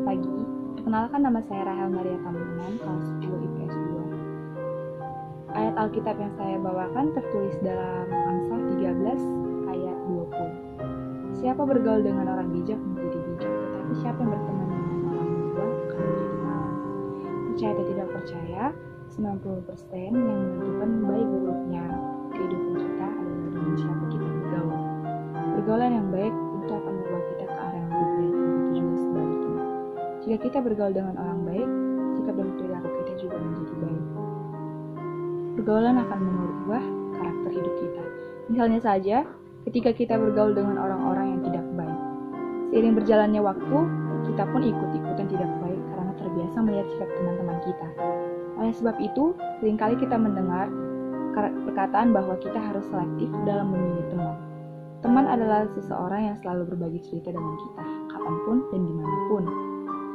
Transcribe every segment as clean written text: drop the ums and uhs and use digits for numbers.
pagi. Perkenalkan, nama saya Rahel Maria Tambunan, kelas 10 IPS 2. Ayat Alkitab yang saya bawakan tertulis dalam Amsal 13 ayat 20. Siapa bergaul dengan orang bijak menjadi bijak, tetapi siapa yang berteman dengan orang murah akan menjadi malang. Percaya atau tidak percaya, 90% yang menentukan baik buruknya kehidupan kita adalah dengan siapa kita bergaul. Pergaulan yang baik tentu akan membawa kita ke arah yang lebih baik, begitu juga sebaliknya. Jika kita bergaul dengan orang baik, sikap dan perilaku kita juga menjadi baik. Pergaulan akan mengubah karakter hidup kita. Misalnya saja, ketika kita bergaul dengan orang-orang yang tidak baik, seiring berjalannya waktu, kita pun ikut-ikutan tidak baik karena terbiasa melihat sikap teman-teman kita. Oleh sebab itu, seringkali kita mendengar perkataan bahwa kita harus selektif dalam memilih teman. Teman adalah seseorang yang selalu berbagi cerita dengan kita, kapanpun dan dimanapun.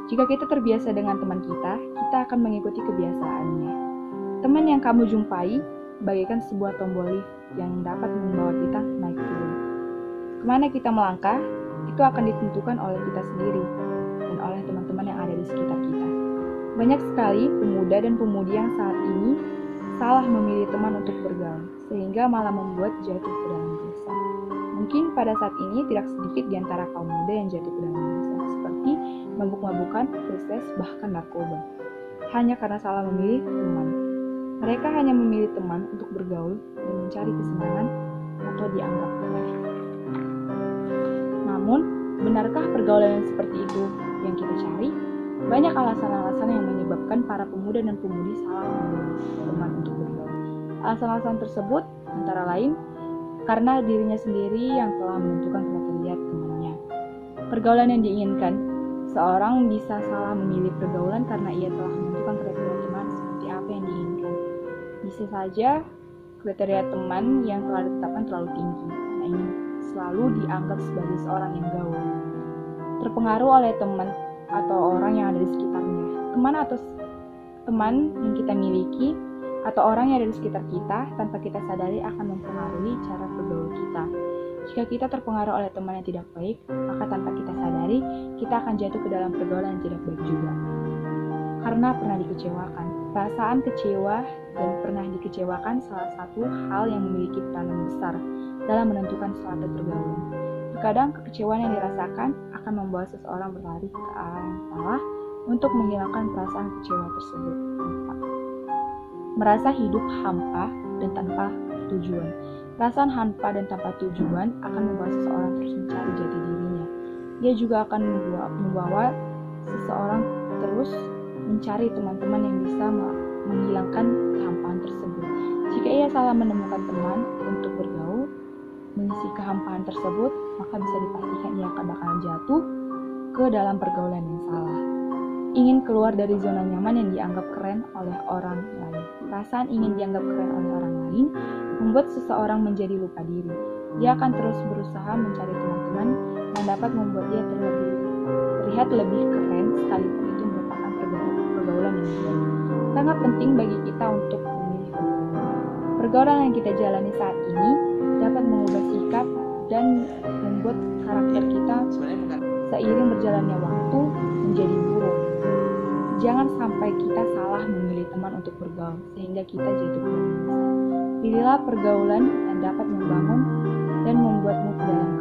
Jika kita terbiasa dengan teman kita akan mengikuti kebiasaannya. Teman yang kamu jumpai bagaikan sebuah tombol lift yang dapat membawa kita naik turun. Kemana kita melangkah, itu akan ditentukan oleh kita sendiri dan oleh teman-teman yang ada di sekitar kita. Banyak sekali pemuda dan pemudi yang saat ini salah memilih teman untuk bergaul, sehingga malah membuat jatuh ke dalam dosa. Mungkin pada saat ini tidak sedikit di antara kaum muda yang jatuh ke dalam dosa, seperti mabuk-mabukan, sukses, bahkan narkoba. Hanya karena salah memilih teman. Mereka hanya memilih teman untuk bergaul dan mencari kesenangan atau dianggap keren. Namun, benarkah pergaulan yang seperti itu yang kita cari? Banyak alasan-alasan yang menyebabkan para pemuda dan pemudi salah memilih teman untuk bergaul. Alasan-alasan tersebut antara lain karena dirinya sendiri yang telah menentukan kriteria temannya. Pergaulan yang diinginkan, seorang bisa salah memilih pergaulan karena ia telah menentukan kriteria teman seperti apa yang diinginkan. Bisa saja kriteria teman yang telah ditetapkan terlalu tinggi karena ingin selalu dianggap sebagai seorang yang gaul. Terpengaruh oleh teman atau orang yang ada di sekitarnya. Teman yang kita miliki atau orang yang ada di sekitar kita tanpa kita sadari akan mempengaruhi cara bergaul kita. Jika kita terpengaruh oleh teman yang tidak baik, maka tanpa kita sadari, kita akan jatuh ke dalam pergaulan yang tidak baik juga. Karena pernah dikecewakan. Perasaan kecewa dan pernah dikecewakan salah satu hal yang memiliki peranan besar dalam menentukan suatu pergaulan. Terkadang kekecewaan yang dirasakan akan membawa seseorang berlari ke arah yang salah untuk menghilangkan perasaan kecewa tersebut. Merasa hidup hampa dan tanpa tujuan. Perasaan hampa dan tanpa tujuan akan membawa seseorang terus mencari jati dirinya. Dia juga akan membawa seseorang terus mencari teman-teman yang bisa menghilangkan kehampaan tersebut. Jika ia salah menemukan teman untuk bergaul, mengisi kehampaan tersebut, maka bisa dipastikan ia akan bakalan jatuh ke dalam pergaulan yang salah. Ingin keluar dari zona nyaman yang dianggap keren oleh orang lain. Perasaan ingin dianggap keren oleh orang lain membuat seseorang menjadi lupa diri. Dia akan terus berusaha mencari teman-teman yang dapat membuat dia terlihat lebih keren, sekalipun itu merupakan pergaulan yang baik. Sangat penting bagi kita untuk memilih pergaulan. Pergaulan yang kita jalani saat ini dapat mengubah sikap dan membuat karakter kita seiring berjalannya waktu menjadi buruk. Jangan sampai kita salah memilih teman untuk bergaul sehingga kita jatuh ke dalam dosa. Pilihlah pergaulan yang dapat membangun dan membuatmu ke dalam